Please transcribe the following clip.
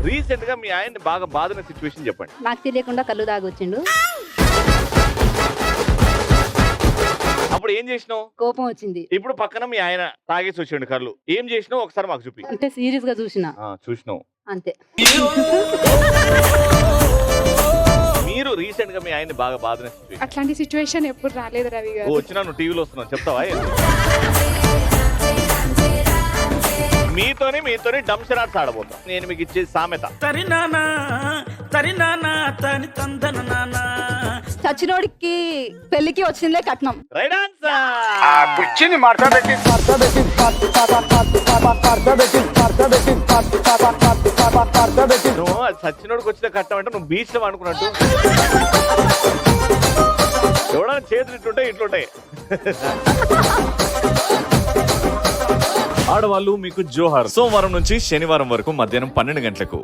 Recent గా మీ ఆయన్ని బాగా బాధిన సిచ్యువేషన్ చెప్పండి. నాకు తెలియకుండా కళ్ళు తాగొచ్చిండు. అప్పుడు ఏం చేసినావు? కోపం వచ్చింది. ఇప్పుడు పక్కన మీ ఆయన తాగేసి వచ్చిండు కళ్ళు. ఏం చేసినావు ఒకసారి మాకు చూపి. అంటే సీరియస్ గా చూసిన చూసినావు అంతే. మీరు రీసెంట్ గా మీ ఆయన్ని బాగా బాధిన సిచ్యువేషన్. అట్లాంటి సిచ్యువేషన్ ఎప్పుడు రాలేదు రవి గారు. వచ్చినా నువ్వు టీవీలో వస్తున్నావు చెప్తావా? మీతోని డంషరాట్స్ ఆడబోతాం. నేను మీకు ఇచ్చే సామెత. చచ్చినోడికి పెళ్లికి వచ్చిందే కట్నం. Right answer. నువ్వు సచ్చినోడికి వచ్చిన కట్నం అంటే నువ్వు బీచ్ లో అనుకున్నట్టు. ఎవడన్నా చేతులు ఇట్లుంటాయి ఇట్లుంటాయి. ఆడవాళ్ళు మీకు జోహార్. సోమవారం నుంచి శనివారం వరకు మధ్యాహ్నం 12 గంటలకు